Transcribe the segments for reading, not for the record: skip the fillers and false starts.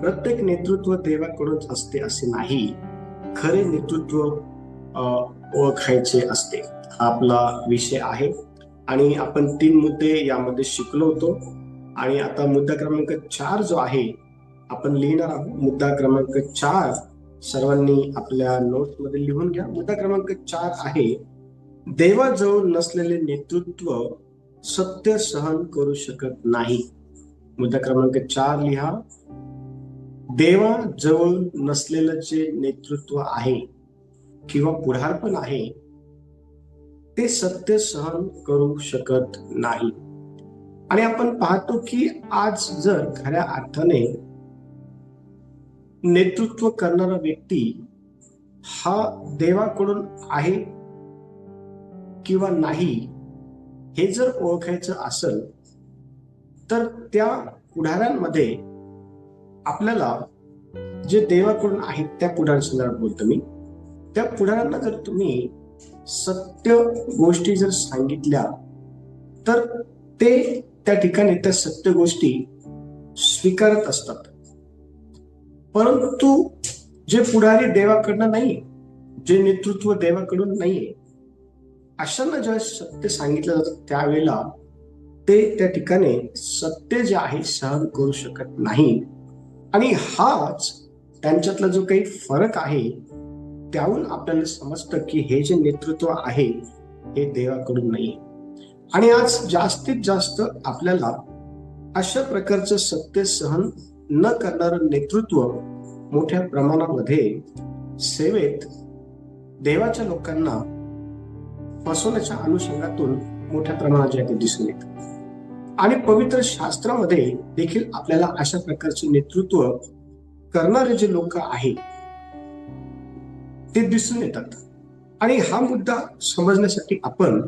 प्रत्येक नेतृत्व देवाकडूनच असते असे नाही. खरे नेतृत्व ओळखायचे असते. हा आपला विषय आहे आणि आपण 3 मुद्दे यामध्ये शिकलो होतो. आणि आता मुद्दा क्रमांक 4 जो आहे आपण लिहिणार आहोत. मुद्दा क्रमांक 4 सर्वांनी आपल्या नोट्स मध्ये लिहून घ्या. मुद्दा क्रमांक 4 आहे, देवाजवळ नसलेले नेतृत्व सत्य सहन करू शकत नाही. मुद्दा क्रमांक 4 लिहा. देवाजवळ नसलेलं जे नेतृत्व आहे किंवा पुढारपण आहे ते सत्य सहन करू शकत नाही. आणि आपण पाहतो की आज जर खऱ्या अर्थाने नेतृत्व करणारा व्यक्ती हा देवाकडून आहे किंवा नाही हे जर ओळखायचं असेल तर त्या पुढाऱ्यांमध्ये आपल्याला जे देवाकडून आहेत त्या पुढाऱ्यांसंदर्भात बोलतो मी. त्या पुढाऱ्यांना जर तुम्ही सत्य गोष्टी जर सांगितल्या तर ते त्या ठिकाणी त्या सत्य गोष्टी स्वीकारत असतात. परंतु जे पुढारी देवाकडनं नाही, जे नेतृत्व देवाकडून नाहीये, अशांना ज्यावेळेस सत्य सांगितलं जातं त्यावेळेला ते त्या ठिकाणी सत्य जे आहे सहन करू शकत नाही. आणि हाच त्यांच्यातला जो काही फरक आहे त्याहून आपल्याला समजतं की हे जे नेतृत्व आहे हे देवाकडून नाही. आणि आज जास्तीत जास्त आपल्याला अशा प्रकारचं सत्य सहन न करणारं नेतृत्व मोठ्या प्रमाणामध्ये सेवेत देवाच्या लोकांना फसवण्याच्या अनुषंगातून मोठ्या प्रमाणात जे दिसून येतं. आणि पवित्र शास्त्रामध्ये देखील आपल्याला अशा प्रकारचे नेतृत्व करणारे जे लोक आहेत ते दिसून येतात. आणि हा मुद्दा समजण्यासाठी आपण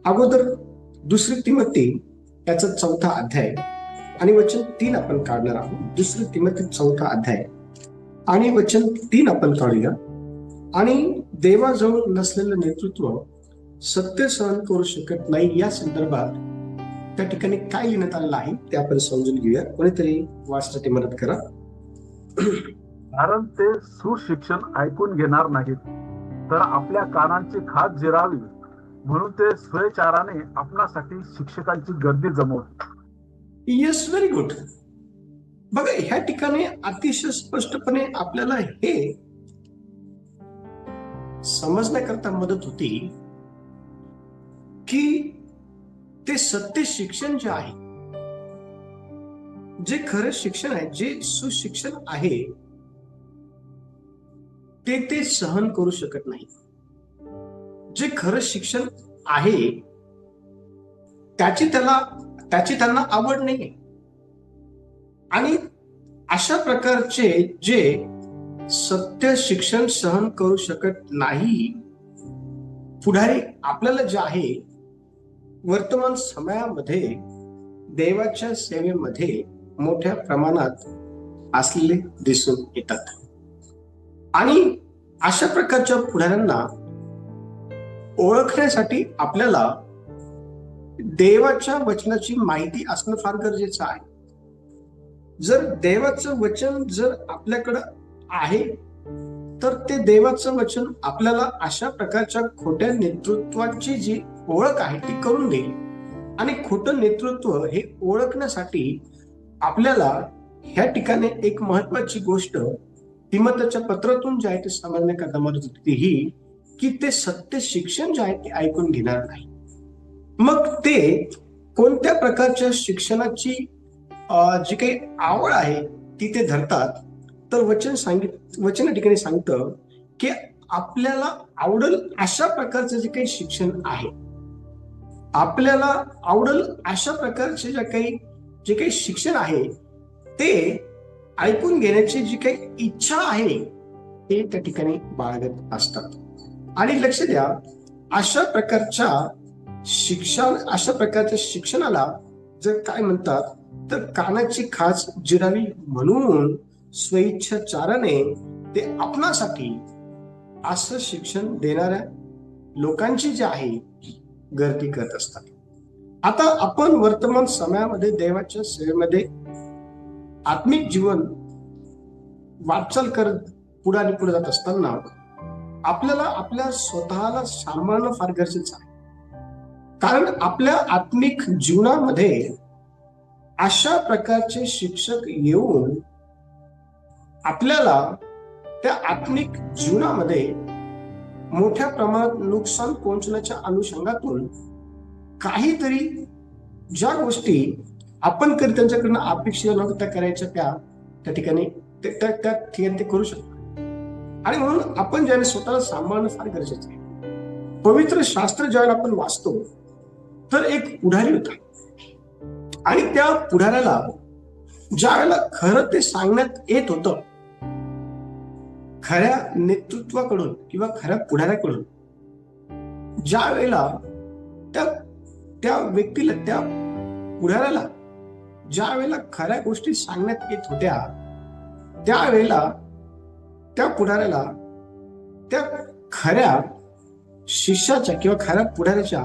अगोदर 2 तिमोथी याचा 4था अध्याय आणि वचन 3 आपण काढणार आहोत. 2 तिमोथी 4था अध्याय आणि वचन 3 आपण काढूया. आणि देवाजवळ नसलेलं नेतृत्व सत्य सहन करू शकत नाही या संदर्भात त्या ठिकाणी काय लिहिण्यात आलेलं आहे ते आपण समजून घेऊया. कोणीतरी वाचण्यासाठी मदत करा. कारण ते सुशिक्षण ऐकून घेणार नाहीत, तर आपल्या कानांची खाज जिरावी म्हणून ते स्वेच्छाने आपणासाठी शिक्षकांची गर्दी जमवतात. Yes, very good. बघा, ह्या ठिकाणी अतिशय स्पष्टपणे आपल्याला हे समजण्याकरता मदत होती की ते सत्य शिक्षण जे आहे, जे खरं शिक्षण आहे, जे सुशिक्षण आहे ते सहन करू शकत नाही. जे खरं शिक्षण आहे त्याची त्यांना आवड नाहीये. आणि अशा प्रकारचे जे सत्य शिक्षण सहन करू शकत नाही पुढारी आपल्याला जे आहे वर्तमान समयामध्ये देवाच्या सेवेमध्ये मोठ्या प्रमाणात असलेले दिसून येतात. आणि अशा प्रकारच्या पुढाऱ्यांना ओळखण्यासाठी आपल्याला देवाच्या वचनाची माहिती असणं फार गरजेचं आहे. जर देवाचं वचन जर आपल्याकडं आहे तर ते देवाचं वचन आपल्याला अशा प्रकारच्या खोट्या नेतृत्वाची जी ओळख आहे ती करून देईल. आणि खोटं नेतृत्व हे ओळखण्यासाठी आपल्याला ह्या ठिकाणी एक महत्वाची गोष्ट तिमोथीच्या पत्रातून जे आहे ते समजण्याकरता मदत होती ही की ते सत्य शिक्षण जे आहे ते ऐकून घेणार नाही. मग ते कोणत्या प्रकारच्या शिक्षणाची जी काही आवड आहे ती ते धरतात. तर वचन ठिकाणी सांगतं की आपल्याला आवडेल अशा प्रकारचं जे काही शिक्षण आहे, आपल्याला आवडेल अशा प्रकारचे जे काही शिक्षण आहे ते ऐकून घेण्याची जी काही इच्छा आहे ते त्या ठिकाणी बाळगत असतात. आणि लक्ष द्या, अशा प्रकारच्या शिक्षणाला जर काय म्हणतात तर कानाची खाच जिरावी म्हणून स्वेच्छाचाराने ते आपणासाठी असं शिक्षण देणाऱ्या लोकांची जी आहे गर्दी करत असतात. आता आपण वर्तमान समयामध्ये देवाच्या सेवेमध्ये आत्मिक जीवन वाटचाल करत पुढे आणि पुढे जात असताना आपल्याला आपल्या स्वतःला सांभाळणं फार गरजेचं आहे. कारण आपल्या आत्मिक जीवनामध्ये अशा प्रकारचे शिक्षक येऊन आपल्याला त्या आत्मिक जीवनामध्ये मोठ्या प्रमाणात नुकसान पोहोचण्याच्या अनुषंगातून काहीतरी ज्या गोष्टी आपण कधी त्यांच्याकडनं अपेक्षा नव्हत्या त्या करायच्या त्या ठिकाणी ते करू शकतात. आणि म्हणून आपण ज्यावेळेस स्वतःला सांभाळणं फार गरजेचं आहे. पवित्र शास्त्र ज्यावेळेला आपण वाचतो तर एक पुढारी होता आणि त्या पुढाऱ्याला ज्या वेळेला खरं ते सांगण्यात येत होतं, खऱ्या नेतृत्वाकडून किंवा खऱ्या पुढाऱ्याकडून ज्या वेळेला त्या व्यक्तीला, त्या पुढाऱ्याला ज्या वेळेला खऱ्या गोष्टी सांगण्यात येत होत्या, त्यावेळेला त्या पुढाऱ्याला त्या खऱ्या शिष्याच्या किंवा खऱ्या पुढाऱ्याच्या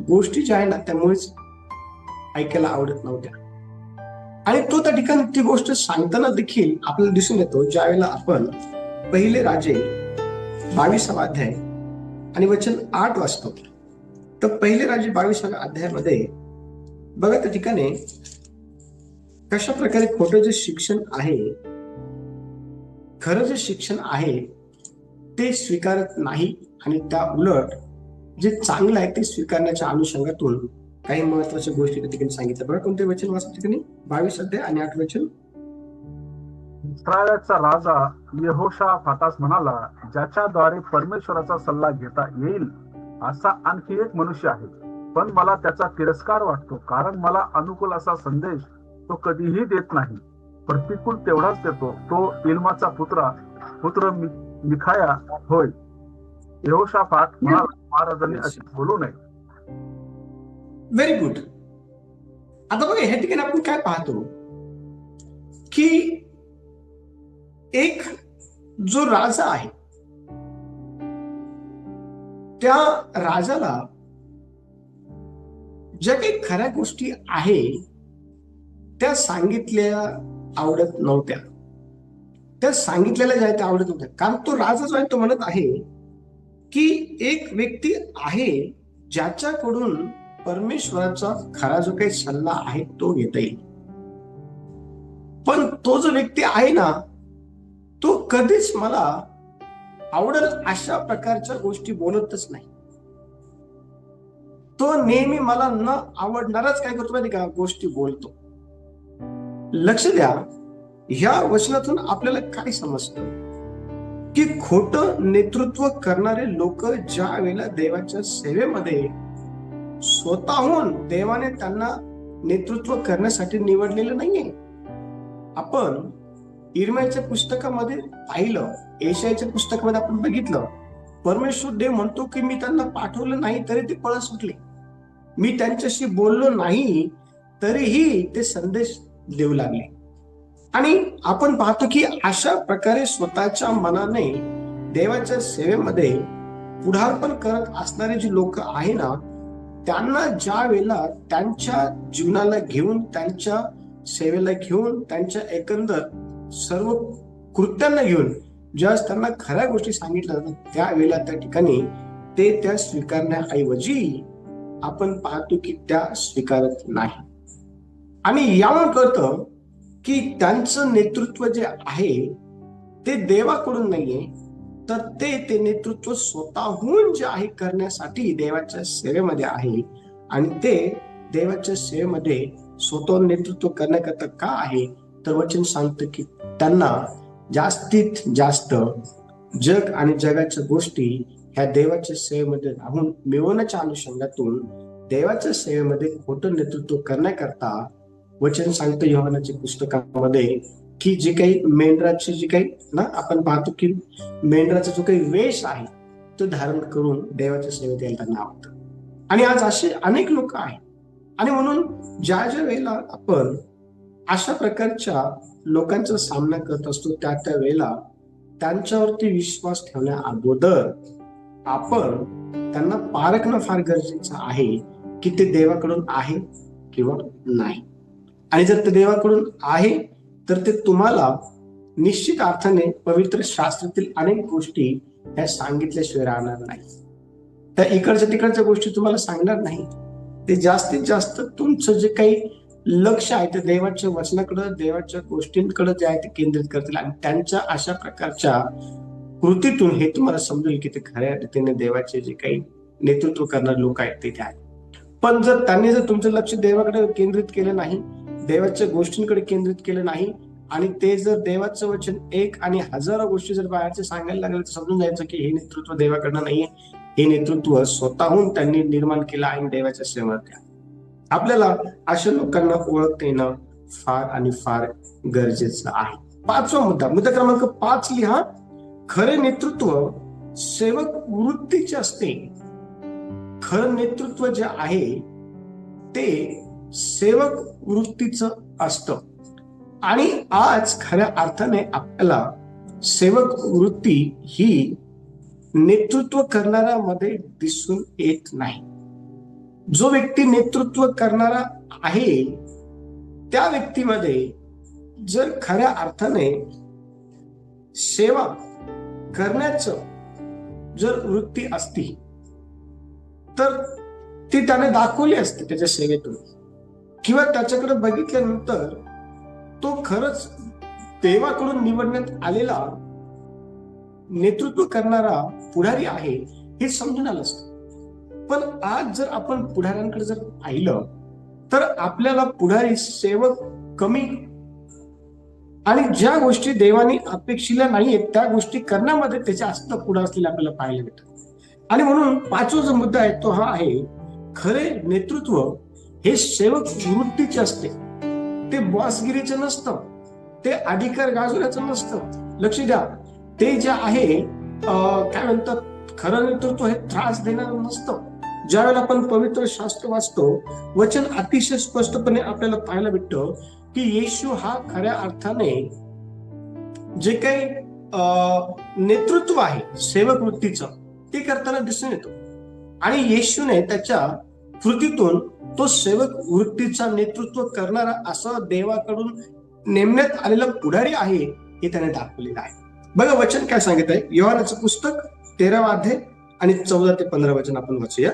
गोष्टी ज्या आहे ना त्यामुळेच ऐकायला आवडत नव्हत्या. आणि तो त्या ठिकाणी ती गोष्ट सांगताना देखील आपल्याला दिसून येतो. ज्या वेळेला आपण पहिले राजे 22 अध्याय आणि वचन 8 वाचतो, तर पहिले राजे 22 अध्यायामध्ये बघा त्या ठिकाणी कशा प्रकारे खोटं जे शिक्षण आहे, खरं जे शिक्षण आहे ते स्वीकारत नाही आणि त्या उलट जे चांगलं आहे ते स्वीकारण्याच्या अनुषंगातून काही महत्वाच्या गोष्टी त्या ठिकाणी सांगितल्या. बघा कोणते वचन वाचत ठिकाणी 22 अध्याय आणि 8 वचन. इस्रायलचा राजा यहोशाफाटास म्हणाला, ज्याच्याद्वारे परमेश्वराचा सल्ला घेता येईल असा आणखी एक मनुष्य आहे, पण मला त्याचा तिरस्कार वाटतो, कारण मला अनुकूल असा संदेश तो कधीही देत नाही, प्रतिकूल तेवढाच देतो. तो इल्माचा पुत्र मिखाया होय. यहोशाफाट म्हणाला, महाराजांनी असे बोलू नये. Very good. आता बघा ह्या ठिकाणी आपण काय पाहतो की एक जो राजा आहे त्या राजाला ज्या काही खऱ्या गोष्टी आहे त्या सांगितल्या आवडत नव्हत्या, त्या सांगितलेल्या ज्या त्या आवडत नव्हत्या. कारण तो राजा जो आहे तो म्हणत आहे की एक व्यक्ती आहे ज्याच्याकडून परमेश्वराचा खरा जो काही सल्ला आहे तो घेता येईल, पण तो जो व्यक्ती आहे ना तो कधीच मला आवडेल अशा प्रकारच्या गोष्टी बोलतच नाही. तो नेहमी मला न आवडणारच काय करतो माहिती का गोष्टी बोलतो. लक्ष द्या, ह्या वचनातून आपल्याला काय समजतं की खोटं नेतृत्व करणारे लोक ज्या वेळेला देवाच्या सेवेमध्ये स्वतःहून देवाने त्यांना नेतृत्व करण्यासाठी निवडलेलं नाहीये. आपण इर्मियाच्या पुस्तकामध्ये पाहिलं, एशायाच्या पुस्तकामध्ये आपण बघितलं, परमेश्वर देव म्हणतो की मी त्यांना पाठवलं नाही तरी ते पळत सुटले, मी त्यांच्याशी बोललो नाही तरीही ते संदेश देऊ लागले. आणि आपण पाहतो की अशा प्रकारे स्वतःच्या मनाने देवाच्या सेवेमध्ये पुढारपण करत असणारे जे लोक आहे ना, त्यांना ज्या वेळेला त्यांच्या जीवनाला घेऊन, त्यांच्या सेवेला घेऊन, त्यांच्या एकंदर सर्व कृत्यांना घेऊन ज्यावेळेस त्यांना खऱ्या गोष्टी सांगितल्या जातात त्यावेळेला त्या ठिकाणी ते त्या स्वीकारण्याऐवजी आपण पाहतो की त्या स्वीकारत नाही. आणि यामुळे कळतं की त्यांचं नेतृत्व जे आहे ते देवाकडून नाहीये, तर ते नेतृत्व स्वतःहून जे आहे करण्यासाठी देवाच्या सेवेमध्ये आहे. आणि ते देवाच्या सेवेमध्ये स्वतः नेतृत्व करण्याकरता का आहे, तर वचन सांगतं की त्यांना जास्तीत जास्त जग आणि जगाच्या गोष्टी ह्या देवाच्या सेवेमध्ये राहून मिळवण्याच्या अनुषंगातून देवाच्या सेवेमध्ये खोटं नेतृत्व करण्याकरता वचन सांगतं योहानाच्या पुस्तकामध्ये की जे काही मेंढराची जी काही ना आपण पाहतो की मेंढराचा जो काही वेश आहे तो धारण करून देवाच्या सेवेत यायला त्यांना आवडतं. आणि आज असे अनेक लोक आहेत. आणि म्हणून ज्या ज्या वेळेला आपण अशा प्रकारच्या लोकांचा सामना करत असतो त्या वेळेला त्यांच्यावरती विश्वास ठेवण्या अगोदर आपण त्यांना पारखणं फार गरजेचं आहे की ते देवाकडून आहे किंवा नाही. आणि जर ते देवाकडून आहे तर ते तुम्हाला निश्चित अर्थाने पवित्र शास्त्रातील अनेक गोष्टी ह्या सांगितल्याशिवाय राहणार नाही. त्या इकडच्या तिकडच्या गोष्टी तुम्हाला सांगणार नाही. ते जास्तीत जास्त तुमचं जे काही लक्ष आहे ते देवाच्या वचनाकडे, देवाच्या गोष्टींकडे जे आहे ते केंद्रित करतील आणि त्यांच्या अशा प्रकारच्या कृतीतून हे तुम्हाला समजेल की ते खऱ्या रीतीने देवाचे जे काही नेतृत्व करणारे लोक आहेत ते आहेत. पण जर त्यांनी तुमचं लक्ष देवाकडे केंद्रित केलं नाही, देवाच्या गोष्टींकडे केंद्रित केलं नाही आणि ते जर देवाचं वचन एक आणि हजारो गोष्टी जर बाहेरचे सांगायला लागले तर समजून जायचं की हे नेतृत्व देवाकडनं नाहीये, हे नेतृत्व स्वतःहून त्यांनी निर्माण केलं आहे देवाच्या सेवेत. आपल्याला अशा लोकांना ओळखता येणं फार आणि फार गरजेचं आहे. पाचवा मुद्दा क्रमांक 5 लिहा. खरे नेतृत्व सेवक वृत्तीचे असते. खरं नेतृत्व जे आहे ते सेवक वृत्तीचं असतं आणि आज खऱ्या अर्थाने आपल्याला सेवक वृत्ती ही नेतृत्व करणाऱ्यामध्ये दिसून येत नाही. जो व्यक्ती नेतृत्व करणारा आहे त्या व्यक्तीमध्ये जर खऱ्या अर्थाने सेवा करण्याचं जर वृत्ती असती तर ती त्याने दाखवली असते त्याच्या सेवेतून, किंवा त्याच्याकडे बघितल्यानंतर तो खरंच देवाकडून निवडण्यात आलेला नेतृत्व करणारा पुढारी आहे हे समजून आलं असतं. पण आज जर आपण पुढाऱ्यांकडे जर पाहिलं तर आपल्याला पुढारी सेवक कमी आणि ज्या गोष्टी देवाने अपेक्षिल्या नाहीयेत त्या गोष्टी करण्यामध्ये त्याच्या जास्त पुढे असलेले आपल्याला पाहायला भेटतात. आणि म्हणून पाचवा जो मुद्दा आहे तो हा आहे, खरे नेतृत्व हे सेवक वृत्तीचे असते. ते बॉसगिरीचं नसतं, ते अधिकार गाजवण्याचं नसतं. लक्ष द्या, ते जे आहे काय म्हणतात, खरं नेतृत्व हे त्रास देणारं नसतं. ज्यावेळेला आपण पवित्र शास्त्र वाचतो, वचन अतिशय स्पष्टपणे आपल्याला पाहायला भेटतं की येशू हा खऱ्या अर्थाने जे काही नेतृत्व आहे सेवक वृत्तीचं ते करताना दिसून येतो. आणि येशूने त्याच्या कृतीतून तो सेवक वृत्तीचा नेतृत्व करणारा असं देवाकडून नेमण्यात आलेला पुढारी आहे हे त्याने दाखवलेलं आहे. बघा वचन काय सांगितलं आहे. योहानाचं पुस्तक 13वा अध्याय आणि 14 ते 15 वचन आपण वाचूया.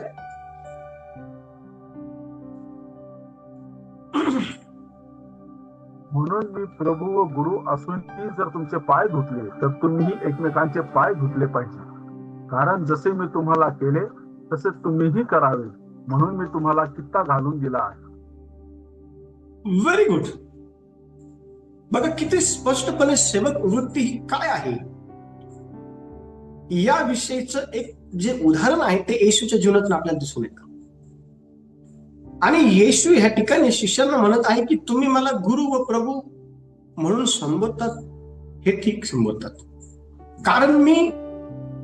म्हणून मी प्रभू व गुरु असूनही जर तुमचे पाय धुतले तर तुम्हीही एकमेकांचे पाय धुतले पाहिजे. कारण जसे मी तुम्हाला केले तसे तुम्हीही करावे म्हणून मी तुम्हाला कित्ता घालून दिला आहे. Very good. बघा किती स्पष्टपणे सेवक वृत्ती काय आहे या विषयीचं एक जे उदाहरण आहे ते येशूच्या जीवनातून आपल्याला दिसून येतं. आणि येशू ह्या ठिकाणी शिष्यांना म्हणत आहे की तुम्ही मला गुरु व प्रभू म्हणून संबोधतात, हे ठीक संबोधतात, कारण मी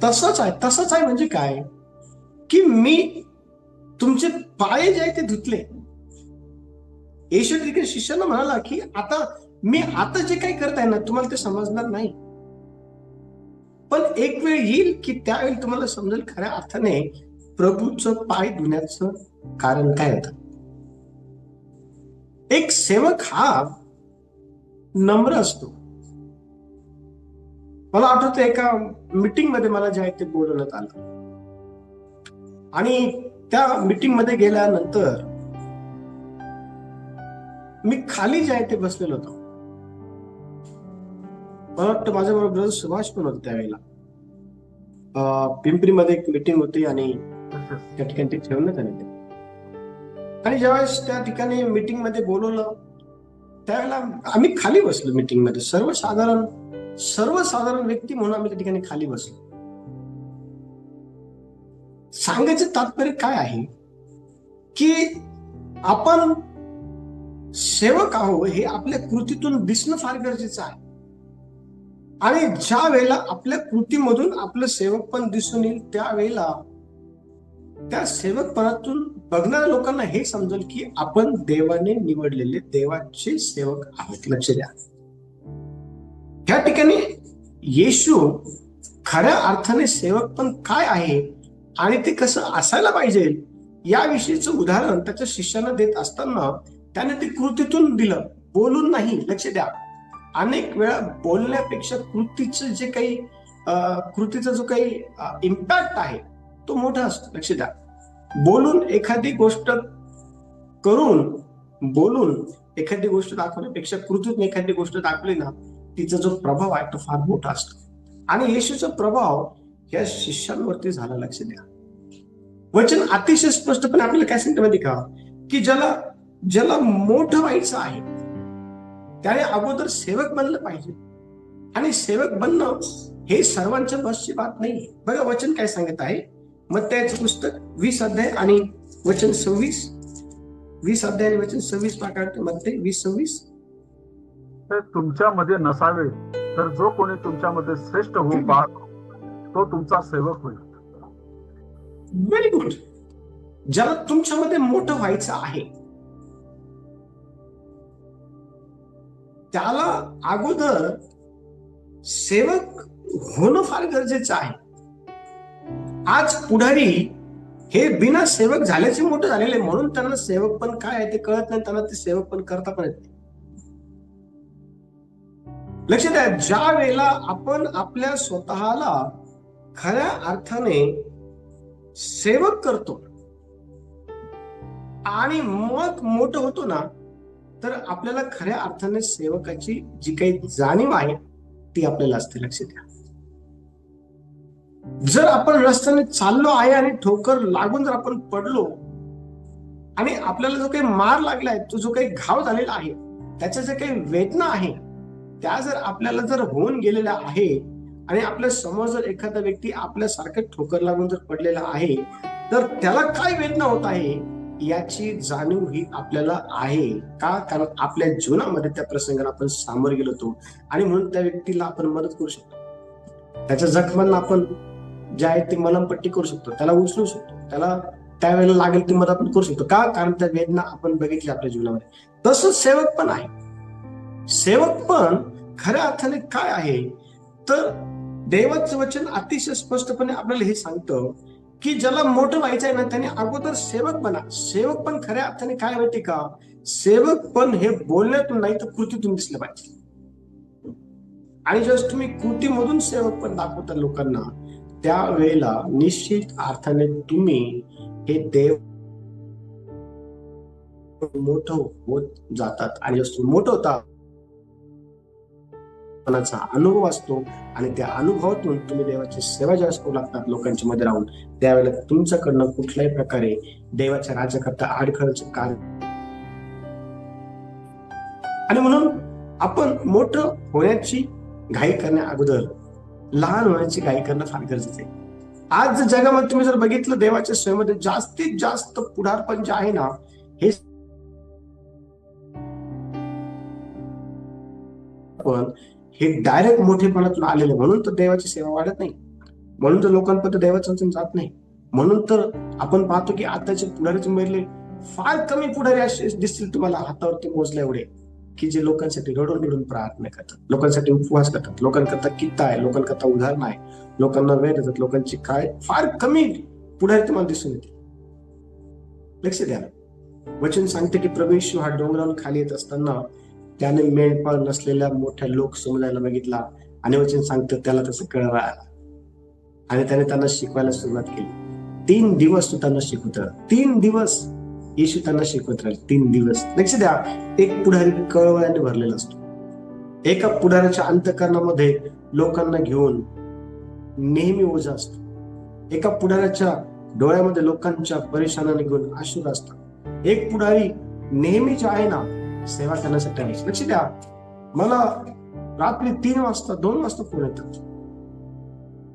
तसंच आहे म्हणजे काय की मी तुमचे पाय जे आहे ते धुतले. येशू ठिकाणी शिष्यांना म्हणाला की मी आता जे काही करताय ना तुम्हाला ते समजणार नाही, पण एक वेळ येईल की त्यावेळी तुम्हाला समजेल खऱ्या अर्थाने प्रभूचं पाय धुण्याचं कारण काय होतं. एक सेवक हा नम्र असतो. मला आठवतं एका मीटिंग मध्ये मला जे आहे ते बोलवण्यात आलं आणि त्या मीटिंग मध्ये गेल्यानंतर मी खाली जे आहे ते बसलेलो होतो. मला वाटतं माझ्याबरोबर सुभाष पण होते त्यावेळेला. पिंपरीमध्ये एक मीटिंग होती आणि त्या ठिकाणी ते ठेवण्यात आले. आणि ज्यावेळेस त्या ठिकाणी मीटिंग मध्ये बोलवलं त्यावेळेला आम्ही खाली बसलो. मीटिंग मध्ये सर्वसाधारण व्यक्ती म्हणून आम्ही त्या ठिकाणी खाली बसलो. सांगायचं तात्पर्य काय आहे की आपण सेवक आहोत हे आपल्या कृतीतून दिसणं फार गरजेचं आहे. आणि ज्या वेळेला आपल्या कृतीमधून आपलं सेवक पण दिसून येईल त्यावेळेला त्या सेवकपणातून बघणाऱ्या लोकांना हे समजेल की आपण देवाने निवडलेले देवाचे सेवक आहोत. लक्ष द्या, ह्या ठिकाणी येशू खऱ्या अर्थाने सेवक पण काय आहे आणि ते कसं असायला पाहिजे याविषयीचं उदाहरण त्याच्या शिष्यांना देत असताना त्याने ते कृतीतून दिलं, बोलून नाही. लक्ष द्या, अनेक वेळा बोलण्यापेक्षा कृतीचं जे काही कृतीचा जो काही इम्पॅक्ट आहे तो मोठा असतो. लक्ष द्या, बोलून एखादी गोष्ट दाखवण्यापेक्षा कृतीतून एखादी गोष्ट दाखवली ना, तिचा जो प्रभाव आहे तो फार मोठा असतो. आणि येशूचा प्रभाव या शिष्यांवरती झाला. लक्ष द्या, वचन अतिशय स्पष्टपणे आपल्याला काय सांगतं माहिती का, की ज्याला मोठं व्हायचं आहे त्याने अगोदर सेवक बनलं पाहिजे. आणि सेवक बनणं हे सर्वांच्या बसची बात नाही. बघा वचन काय सांगत आहे, मत्तयाचं पुस्तक 20 अध्याय आणि वचन 26. 20 अध्याय आणि वचन 26 पाठ. मत्तय 20:26. ते तुमच्यामध्ये नसावे, तर जो कोणी तुमच्यामध्ये श्रेष्ठ होऊ पाहतो तो तुमचा सेवक होईल. Very good. ज्याला तुमच्यामध्ये मोठं व्हायचं आहे त्याला अगोदर सेवक होणं फार गरजेचं आहे. आज पुढारी हे बिना सेवक झाल्याचे मोठे झालेले, म्हणून त्यांना सेवक पण काय आहे ते कळत नाही, त्यांना ते सेवक पण करता पण येत नाही. लक्ष द्या, ज्या वेळेला आपण आपल्या स्वतःला खऱ्या अर्थाने सेवक करतो आणि मग मोठं होतो ना, तर आपल्याला खऱ्या अर्थाने सेवकाची जी काही जाणीव आहे ती आपल्याला असते. लक्ष द्या, जर आपण रस्त्याने चाललो आहे आणि ठोकर लागून जर आपण पडलो आणि आपल्याला जो काही मार लागलाय, तो जो काही घाव झालेला आहे, त्याच्या जे काही वेदना आहे त्या जर आपल्याला जर होऊन गेलेल्या आहे आणि आपल्या समोर जर एखादा व्यक्ती आपल्यासारखं ठोकर लागून जर पडलेला आहे, तर त्याला काय वेदना होत आहे याची जाणीव ही आपल्याला आहे का? कारण आपल्या जीवनामध्ये त्या प्रसंगाला आपण सामोरे गेलो होतो आणि म्हणून त्या व्यक्तीला आपण मदत करू शकतो. त्याच्या जखमांना आपण जे आहे ते मलमपट्टी करू शकतो, त्याला उचलू शकतो, त्याला त्यावेळेला लागेल ती मदत आपण करू शकतो. का? कारण त्या वेदना आपण बघितल्या आपल्या जीवनामध्ये. तसंच सेवक पण आहे. सेवक पण खऱ्या अर्थाने काय आहे, तर देवाचं वचन अतिशय स्पष्टपणे आपल्याला हे सांगतं की ज्याला मोठं व्हायचं आहे ना, त्याने अगोदर सेवक बना. सेवक पण खऱ्या अर्थाने काय माहिती का, सेवक पण हे बोलण्यातून नाही तर कृतीतून दिसलं पाहिजे. आणि जेव्हा तुम्ही कृतीमधून सेवक पण दाखवता लोकांना, त्यावेळेला निश्चित अर्थाने तुम्ही हे देव मोठं होत जातात. आणि जेव्हा तुम्ही मोठं होता अनुभव असतो आणि त्या अनुभवातून तुम्ही देवाची सेवा ज्यावेळेस करू लागतात लोकांच्या मध्ये राहून, त्यावेळेला तुमच्याकडनं कुठल्याही प्रकारे देवाच्या राज्याकरता अडखळाचं कार्य. आणि म्हणून आपण मोठं होण्याची घाई करण्या अगोदर लहान होण्याची घाई करणं फार गरजेचं आहे. आज जगामध्ये तुम्ही जर बघितलं, देवाच्या सेवेमध्ये जास्तीत जास्त पुढारपण जे आहे ना, हे पण हे डायरेक्ट मोठेपणातून आलेले, म्हणून तर देवाची सेवा वाढत नाही, म्हणून तर लोकांपर्यंत देवाचं वचन जात नाही. म्हणून तर आपण पाहतो की आताचे पुढारीचे मधले फार कमी पुढारी असे दिसतील तुम्हाला हातावरती मोजले एवढे, की जे लोकांसाठी रडून रडून प्रार्थना करतात, लोकांसाठी उपवास करतात, लोकांकरता कित्ता आहे, लोकांकरता उदाहरण आहे, लोकांना वेळ देतात, लोकांची काय फार कमी पुढारी तुम्हाला दिसून येते. लक्ष द्या, वचन सांगते की प्रभू येशू हा डोंगरावरून खाली येत असताना त्याने मेंढपाळ नसलेल्या मोठ्या लोक समुदायाला बघितला आणि वचन सांगतं त्याला तसं कळलं आणि त्याने त्यांना शिकवायला सुरुवात केली. 3 दिवस तो त्यांना शिकवत राहिला. 3 दिवस येशू त्यांना शिकवत राहील. 3 दिवस. लक्ष द्या, एक पुढारी कळवळ्याने भरलेला असतो. एका पुढाऱ्याच्या अंतःकरणामध्ये लोकांना घेऊन नेहमी ओझं असतं. एका पुढाऱ्याच्या डोळ्यामध्ये लोकांच्या परेशानाने घेऊन अश्रू असतात. एक पुढारी नेहमी जे आहे ना, सेवा करण्यासाठी आहे. लक्ष द्या, मला रात्री 3 वाजता 2 वाजता फोन येतात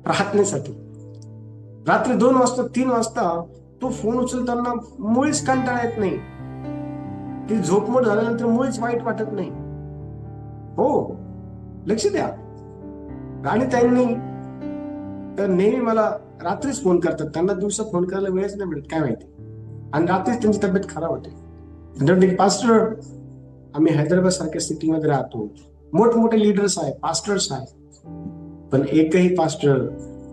प्रार्थनेसाठी. रात्री 2 वाजता 3 वाजता तो फोन उचलताना मुळीच कंटाळा येत नाही, ती झोपमोड झाल्यानंतर मुळीच वाईट वाटत नाही. हो, लक्ष द्या, आणि त्यांनी तर नेहमी मला रात्रीच फोन करतात. त्यांना दिवसा फोन करायला वेळच नाही मिळत, काय माहिती, आणि रात्रीच त्यांची तब्येत खराब होते. पास्टर, आम्ही हैदराबाद सारख्या सिटीमध्ये राहतो, मोठमोठे लीडर्स आहे, पास्टर्स आहे, पण एकही पास्टर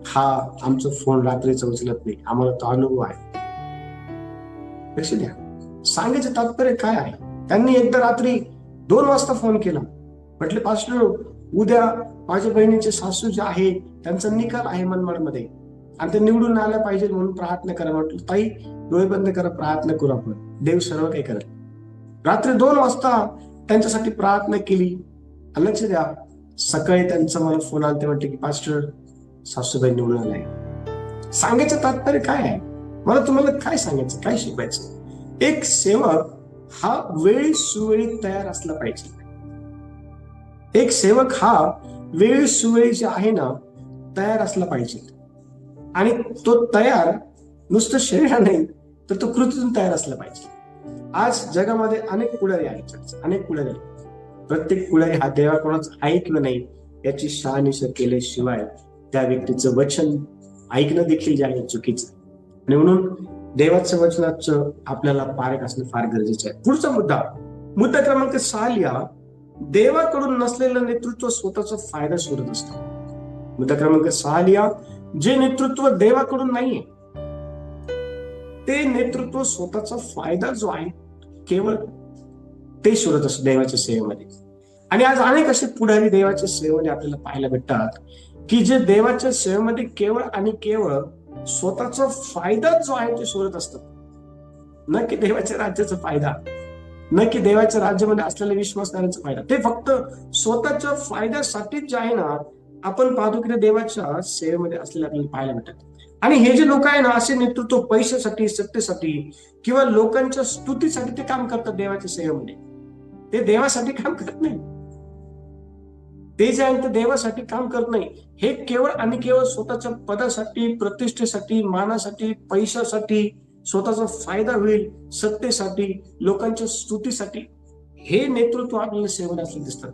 हा आमचा फोन रात्रीचा उचलत नाही. आम्हाला तो अनुभव आहे. लक्ष द्या, सांगायचं तात्पर्य काय आहे, त्यांनी एकदा रात्री 2 वाजता फोन केला म्हटले पास्टर उद्या माझ्या बहिणीचे सासू जे आहे त्यांचा निकाल आहे मनमाडमध्ये आणि ते निवडून आल्या पाहिजे म्हणून प्रार्थना करा. म्हटलं ताई डोळे बंद करा, प्रार्थना करू आपण, देव सर्व काही करेल. रात्री 2 वाजता त्यांच्यासाठी प्रार्थना केली. लक्ष द्या, सकाळी त्यांचा मला फोन आला, ते म्हटले की पास्टर सासूबाई निवडून आलाय. सांगायचं तात्पर्य काय आहे? मला तुम्हाला काय सांगायचं, काय शिकवायचं? एक सेवक हा वेळी सुवेळी तयार असला पाहिजे. एक सेवक हा वेळी सुवेळी जे आहे ना तयार असला पाहिजे. आणि तो तयार नुसतं शरीर नाही तर तो कृतीतून तयार असला पाहिजे. आज जगामध्ये अनेक पुढारी आहेत, अनेक पुढारी आहेत. प्रत्येक पुढारी हा देवाकडूनच आहे किंवा नाही याची शहानिशा केल्याशिवाय त्या व्यक्तीचं वचन ऐकणं देखील जे आहे चुकीचं. आणि म्हणून देवाचं वचनाचं आपल्याला पारख असणं फार गरजेचं आहे. पुढचा मुद्दा क्रमांक 6 लिहा. देवाकडून नसलेलं नेतृत्व स्वतःचा फायदा शोधत असतं. मुद्दा क्रमांक 6 लिहा. जे नेतृत्व देवाकडून नाहीये ते नेतृत्व स्वतःचा फायदा जो आहे केवळ ते शोधत असतं देवाच्या सेवेमध्ये. आणि आज अनेक असे पुढारी देवाच्या सेवेमध्ये आपल्याला पाहायला भेटतात की जे देवाच्या सेवेमध्ये केवळ आणि केवळ स्वतःचा फायदा जो आहे ते शोधत असतात, न की देवाच्या राज्याचा फायदा, न की देवाच्या राज्यामध्ये असलेल्या विश्वासणाऱ्यांचा फायदा. ते फक्त स्वतःच्या फायद्यासाठीच जे आहे ना आपण पाहतो की देवाच्या सेवेमध्ये असलेले आपल्याला पाहायला भेटतात. आणि हे जे लोक आहे ना असे नेतृत्व पैशासाठी, सत्तेसाठी किंवा लोकांच्या स्तुतीसाठी ते काम करतात देवाच्या सेवेमध्ये. ते देवासाठी काम करत नाही. ते जे आहे ते देवासाठी काम करत नाही. हे केवळ आणि केवळ स्वतःच्या पदासाठी, प्रतिष्ठेसाठी, मानासाठी, पैशासाठी, स्वतःचा फायदा होईल, सत्तेसाठी, लोकांच्या स्तुतीसाठी हे नेतृत्व आपल्याला सेवेमध्ये असले दिसतात.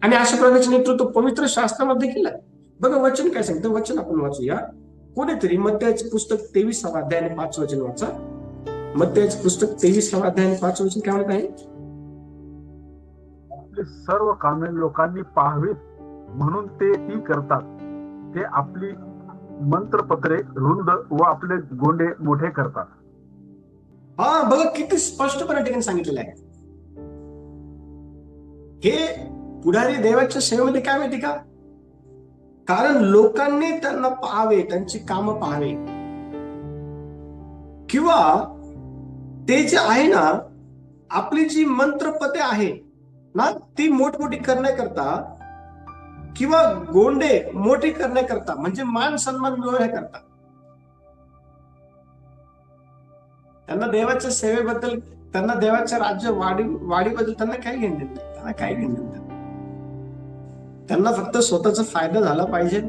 आणि अशा प्रकारचे नेतृत्व पवित्र शास्त्रामध्ये देखील आहे. बघा वचन काय सांगतं, वचन आपण वाचूया. कोणीतरी मत्थ्याचे पुस्तक 23वा अध्याय आणि 5 वचन वाचा. मत्थ्याचे पुस्तक 23वा अध्याय आणि 5 वचन काय म्हणत आहे? आपली सर्व कामे लोकांनी पाहावीत म्हणून ते ती करतात. ते आपली मंत्रपत्रे रुंद व आपले गोंडे मोठे करतात. हा बघा किती स्पष्टपणे ठिकाणी सांगितलेलं आहे. हे पुढारी देवाच्या सेवेमध्ये काय माहिती का? कारण लोकांनी त्यांना पाहावे, त्यांची कामं पाहावे, किंवा ते जे आहे ना आपली जी मंत्रपते आहे ना ती मोठमोठी करण्याकरता किंवा गोंडे मोठी करण्याकरता, म्हणजे मान सन्मान मिळवण्याकरता, त्यांना देवाच्या सेवेबद्दल, त्यांना देवाच्या राज्य वाढीबद्दल त्यांना काय घेणं देत नाही. त्यांना काय घेणं देत नाही. त्यांना फक्त स्वतःचा फायदा झाला पाहिजे,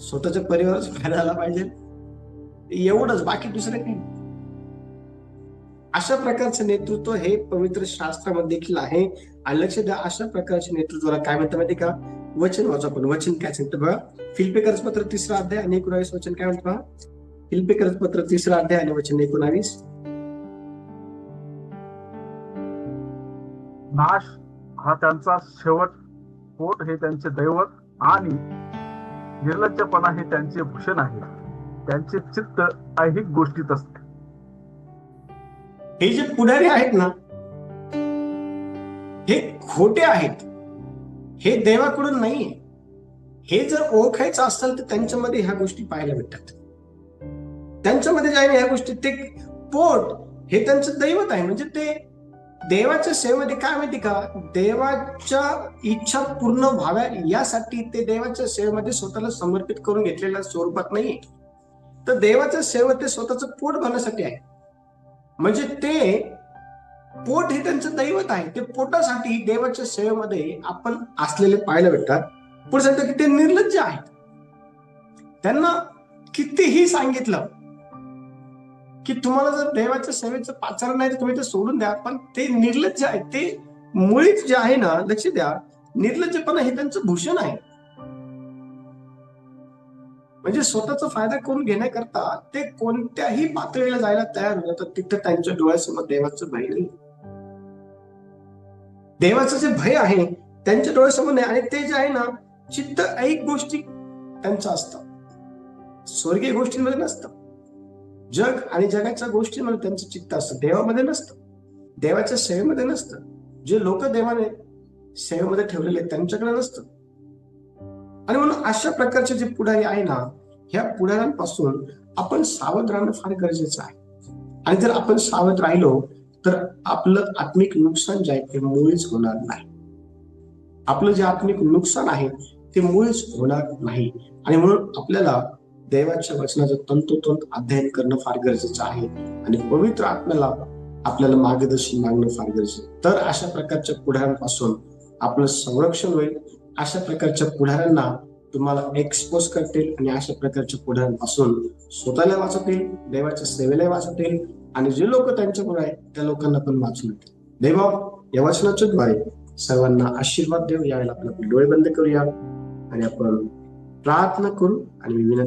स्वतःच्या परिवाराचा फायदा झाला पाहिजे, एवढंच, बाकी दुसरं काही. अशा प्रकारचं नेतृत्व हे पवित्र शास्त्रामध्ये देखील आहे. आणि लक्ष द्या, अशा प्रकारच्या नेतृत्वाला काय म्हणतात माहिती का? वचन वाचू आपण. वचन काय सांगतं बघा. फिलिप्पियर्स पत्र 3रा अध्याय आणि 19 वचन काय म्हणतं बघा. फिलिप्पियर्स पत्र 3रा अध्याय आणि वचन 19. नाश हा त्यांचा शेवट, पोट हे त्यांचे दैवत आणि निर्लज्जपणा हे त्यांचे भूषण आहे. त्यांचे चित्त ऐहिक गोष्टीत असते. हे जे पुढारी आहेत ना हे खोटे आहेत, हे देवाकडून नाहीये. हे जर ओळखायचं असेल तर त्यांच्यामध्ये ह्या गोष्टी पाहायला भेटतात. त्यांच्यामध्ये जे आहे ह्या गोष्टी, ते पोट हे त्यांचं दैवत आहे. म्हणजे ते देवाच्या सेवेमध्ये काय माहिती का, देवाच्या इच्छा पूर्ण व्हाव्या यासाठी ते देवाच्या सेवेमध्ये स्वतःला समर्पित करून घेतलेल्या स्वरूपात नाहीये. तर देवाच्या सेवेत ते स्वतःचं पोट भरण्यासाठी आहे. म्हणजे ते पोट हे त्यांचं दैवत आहे. ते पोटासाठी देवाच्या सेवेमध्ये आपण असलेले पाहायला भेटतात. पुढे सांगतात की ते निर्लज्ज आहेत. त्यांना कितीही सांगितलं की तुम्हाला जर देवाच्या सेवेचं पाचारण नाही तर तुम्ही ते सोडून द्या, पण ते निर्लज्ज आहेत. ते मुळीच जे आहे ना, लक्ष द्या, निर्लज्जपणा हे त्यांचं भूषण आहे. म्हणजे स्वतःचा फायदा करून घेण्याकरता ते कोणत्याही पातळीला जायला तयार होतात. तिथं त्यांच्या डोळ्यासमोर देवाचं भय नाही. देवाचं जे भय आहे त्यांच्या डोळ्यासमोर नाही. आणि ते जे आहे ना चित्त ऐक गोष्टी त्यांचं असतं, स्वर्गीय गोष्टींमध्ये नसतं. जग आणि जगाच्या गोष्टींमध्ये त्यांचं चित्त असतं, देवामध्ये नसतं, देवाच्या सेवेमध्ये नसतं. जे लोक देवाने सेवेमध्ये ठेवलेले आहेत त्यांच्याकडे नसतं. आणि म्हणून अशा प्रकारचे जे पुढारी आहे ना, ह्या पुढाऱ्यांपासून आपण सावध राहणं फार गरजेचं आहे. आणि जर आपण सावध राहिलो तर आपलं आत्मिक नुकसान जे आहे ते मुळीच होणार नाही. आपलं जे आत्मिक नुकसान आहे ते मुळीच होणार नाही. आणि म्हणून आपल्याला देवाच्या वचनाचं तंतोतंत अध्ययन करणं फार गरजेचं आहे आणि पवित्र आत्म्याला आपल्याला मार्गदर्शन मागणं फार गरजेचं. तर अशा प्रकारच्या पुढाऱ्यांपासून आपलं संरक्षण होईल. अशा प्रकारच्या पुढाऱ्यांना तुम्हाला एक्सपोज करतील आणि अशा प्रकारच्या पुढाऱ्यांपासून स्वतःला वाचवतील, देवाच्या सेवेला वाचवतील आणि जे लोक त्यांच्याकडे आहेत त्या लोकांना पण वाचून येतील. देवा या वचनाच्या द्वारे सर्वांना आशीर्वाद देऊ. यावेळेला आपण डोळे बंद करूया आणि आपण प्रार्थना करू आणि विनंती